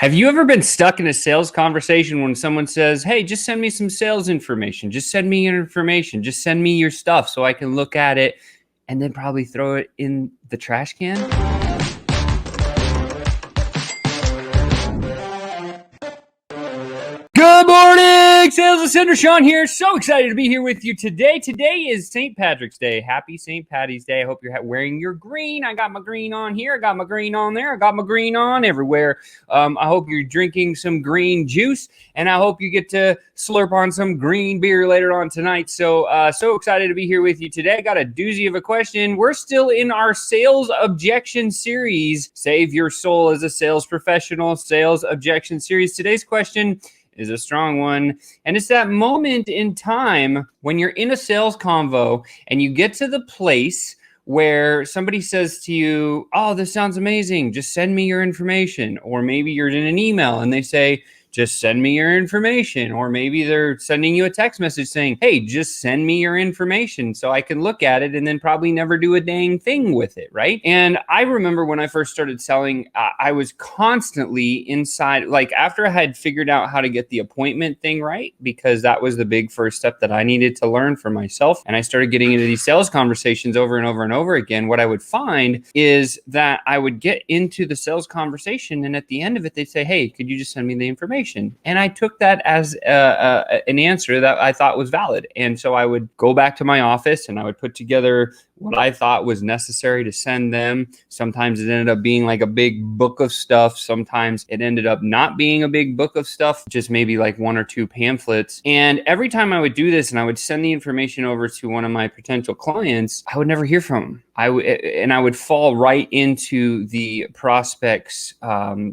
Have you ever been stuck in a sales conversation when someone says, hey, just send me some sales information. Just send me your information. Just send me your stuff so I can look at it and then probably throw it in the trash can? Good morning, Sales Ascender. Sean here. So excited to be here with you today. Today is St. Patrick's Day. Happy St. Patty's Day. I hope you're wearing your green. I got my green on here. I got my green on there. I got my green on everywhere. I hope you're drinking some green juice, and I hope you get to slurp on some green beer later on tonight. So excited to be here with you today. I got a doozy of a question. We're still in our sales objection series. Save your soul as a sales professional. Sales objection series. Today's question is a strong one. And it's that moment in time when you're in a sales convo and you get to the place where somebody says to you, oh, this sounds amazing. Just send me your information. Or maybe you're in an email and they say, just send me your information. Or maybe they're sending you a text message saying, hey, just send me your information so I can look at it and then probably never do a dang thing with it, right? And I remember when I first started selling, I was constantly inside, like after I had figured out how to get the appointment thing right, because that was the big first step that I needed to learn for myself. And I started getting into these sales conversations over and over and over again. What I would find is that I would get into the sales conversation and at the end of it, they'd say, hey, could you just send me the information? And I took that as an answer that I thought was valid. And so I would go back to my office and I would put together what I thought was necessary to send them. Sometimes it ended up being like a big book of stuff. Sometimes it ended up not being a big book of stuff, just maybe like one or two pamphlets. And every time I would do this and I would send the information over to one of my potential clients, I would never hear from them. I would fall right into the prospect's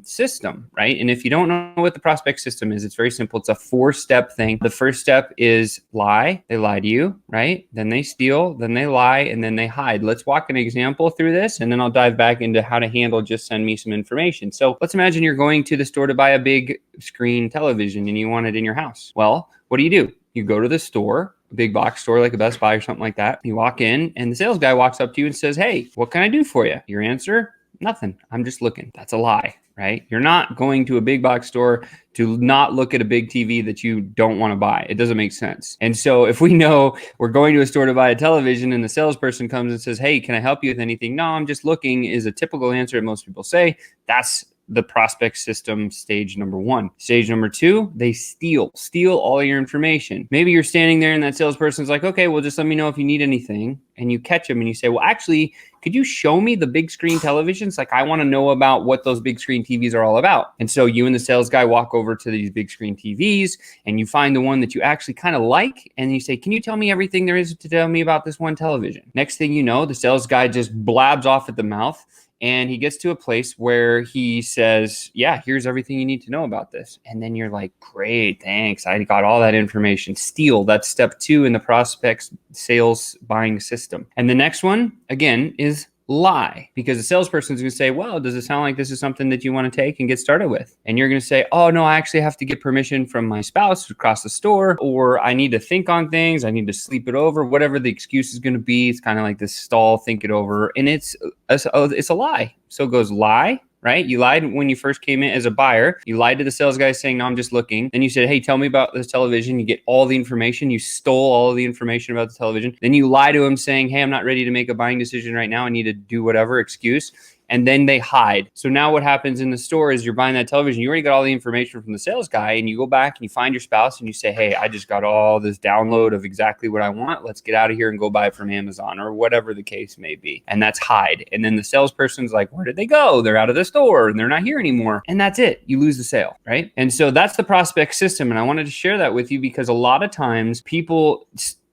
system, right? And if you don't know what the prospect system is, it's very simple. It's a 4-step thing. The first step is lie. They lie to you, right? Then they steal, then they lie, and then they hide. Let's walk an example through this, and then I'll dive back into how to handle just send me some information. So let's imagine you're going to the store to buy a big screen television and you want it in your house. Well, what do? You go to the store, a big box store like a Best Buy or something like that. You walk in and the sales guy walks up to you and says, hey, what can I do for you? Your answer? Nothing. I'm just looking. That's a lie, right? You're not going to a big box store to not look at a big TV that you don't want to buy. It doesn't make sense. And so if we know we're going to a store to buy a television and the salesperson comes and says, hey, can I help you with anything? No, I'm just looking is a typical answer that most people say. That's the prospect system stage number 1. Stage number 2, they steal all your information. Maybe you're standing there and that salesperson's like, okay, well, just let me know if you need anything. And you catch them and you say, well, actually, could you show me the big screen televisions? Like, I want to know about what those big screen TVs are all about. And so you and the sales guy walk over to these big screen TVs and you find the one that you actually kind of like. And you say, can you tell me everything there is to tell me about this one television? Next thing you know, the sales guy just blabs off at the mouth. And he gets to a place where he says, yeah, here's everything you need to know about this. And then you're like, great, thanks. I got all that information. Steal, that's step 2 in the prospect's sales buying system. And the next one, again, is lie, because the salesperson is going to say, well, does it sound like this is something that you want to take and get started with? And you're going to say, oh, no, I actually have to get permission from my spouse across the store, or I need to think on things. I need to sleep it over, whatever the excuse is going to be. It's kind of like this stall, think it over. And it's a lie. So it goes lie. Right? You lied when you first came in as a buyer. You lied to the sales guy saying, no, I'm just looking. Then you said, hey, tell me about this television. You get all the information. You stole all of the information about the television. Then you lie to him saying, hey, I'm not ready to make a buying decision right now. I need to do whatever excuse. And then they hide. So now what happens in the store is you're buying that television. You already got all the information from the sales guy and you go back and you find your spouse and you say, hey, I just got all this download of exactly what I want. Let's get out of here and go buy it from Amazon or whatever the case may be. And that's hide. And then the salesperson's like, where did they go? They're out of the store and they're not here anymore. And that's it. You lose the sale, right? And so that's the prospect system. And I wanted to share that with you because a lot of times people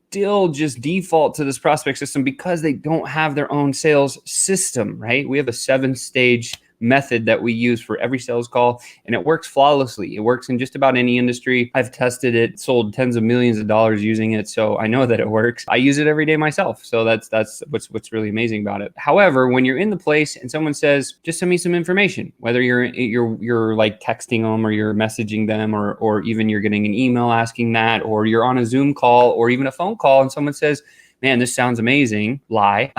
still just default to this prospect system because they don't have their own sales system, right? We have a 7-stage method that we use for every sales call, and it works flawlessly. It works in just about any industry. I've tested it, sold tens of millions of dollars using it, so I know that it works. I use it every day myself, so that's what's really amazing about it. However, when you're in the place and someone says, just send me some information, whether you're like texting them or you're messaging them or even you're getting an email asking that, or you're on a Zoom call or even a phone call and someone says, man, this sounds amazing. Lie,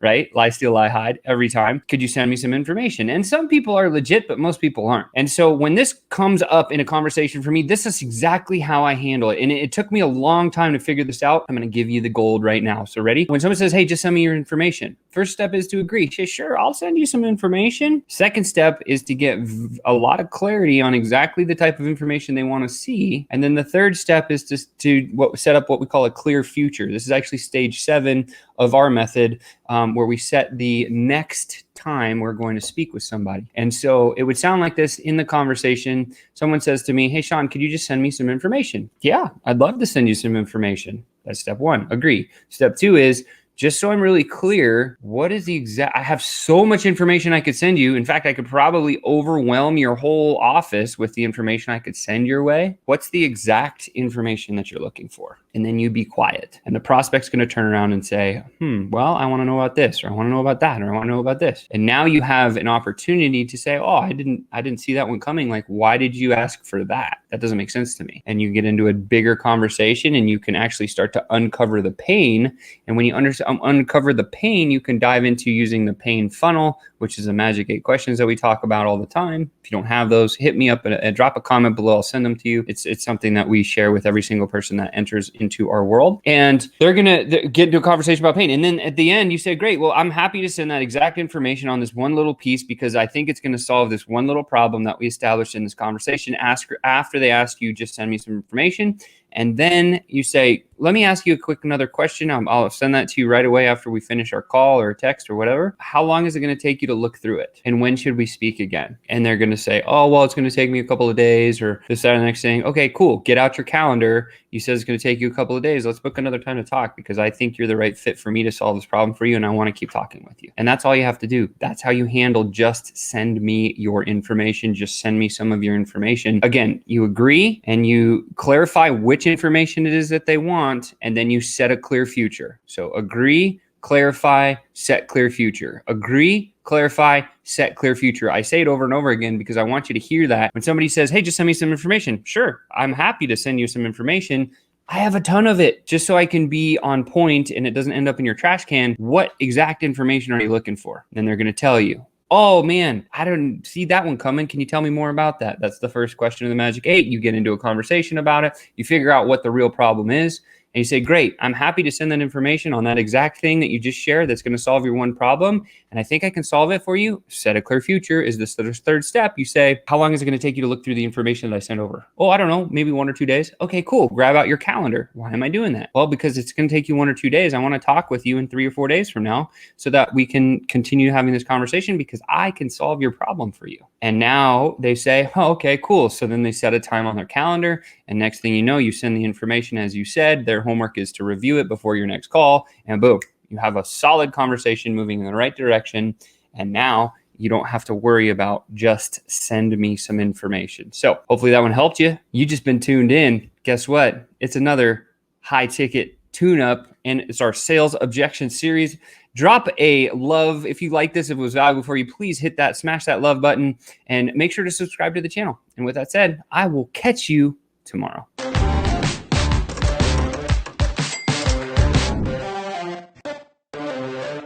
right? Lie, steal, lie, hide every time. Could you send me some information? And some people are legit, but most people aren't. And so when this comes up in a conversation for me, this is exactly how I handle it. And it took me a long time to figure this out. I'm going to give you the gold right now. So ready? When someone says, hey, just send me your information. First step is to agree. Say, sure, I'll send you some information. Second step is to get a lot of clarity on exactly the type of information they want to see. And then the third step is to set up what we call a clear future. This is actually stage 7 of our method, where we set the next time we're going to speak with somebody. And so it would sound like this in the conversation. Someone says to me, hey, Sean, could you just send me some information? Yeah, I'd love to send you some information. That's step 1. Agree. Step 2 is, just so I'm really clear, what is the exact, I have so much information I could send you. In fact, I could probably overwhelm your whole office with the information I could send your way. What's the exact information that you're looking for? And then you be quiet. And the prospect's going to turn around and say, well, I want to know about this, or I want to know about that, or I want to know about this. And now you have an opportunity to say, oh, I didn't see that one coming. Like, why did you ask for that? That doesn't make sense to me. And you get into a bigger conversation, and you can actually start to uncover the pain. And when you uncover the pain, you can dive into using the pain funnel, which is the magic 8 questions that we talk about all the time. If you don't have those, hit me up and drop a comment below. I'll send them to you. It's something that we share with every single person that enters into our world. And they're going to get into a conversation about pain. And then at the end, you say, great, well, I'm happy to send that exact information on this one little piece because I think it's going to solve this one little problem that we established in this conversation. After they ask you, just send me some information. And then you say, let me ask you another question. I'll send that to you right away after we finish our call or a text or whatever. How long is it going to take you to look through it? And when should we speak again? And they're going to say, oh, well, it's going to take me a couple of days or this, that, and the next thing. Okay, cool. Get out your calendar. You said it's going to take you a couple of days. Let's book another time to talk because I think you're the right fit for me to solve this problem for you. And I want to keep talking with you. And that's all you have to do. That's how you handle just send me your information. Just send me some of your information. Again, you agree and you clarify which information it is that they want. And then you set a clear future. So agree, clarify, set clear future. Agree, clarify, set clear future. I say it over and over again because I want you to hear that. When somebody says, hey, just send me some information. Sure, I'm happy to send you some information. I have a ton of it just so I can be on point and it doesn't end up in your trash can. What exact information are you looking for? Then they're going to tell you. Oh man, I didn't see that one coming. Can you tell me more about that? That's the first question of the Magic 8. You get into a conversation about it. You figure out what the real problem is. And you say, great, I'm happy to send that information on that exact thing that you just shared that's going to solve your one problem. And I think I can solve it for you. Set a clear future is this the third step. You say, how long is it going to take you to look through the information that I sent over? Oh, I don't know, maybe 1 or 2 days. Okay, cool. Grab out your calendar. Why am I doing that? Well, because it's going to take you 1 or 2 days. I want to talk with you in 3 or 4 days from now so that we can continue having this conversation because I can solve your problem for you. And now they say, oh, okay, cool. So then they set a time on their calendar. And next thing you know, you send the information as you said. Their homework is to review it before your next call. And boom, you have a solid conversation moving in the right direction. And now you don't have to worry about just send me some information. So hopefully that one helped you. You just been tuned in. Guess what? It's another high ticket tune-up and it's our sales objection series. Drop a love if you like this, if it was valuable for you, please hit that, smash that love button and make sure to subscribe to the channel. And with that said, I will catch you tomorrow.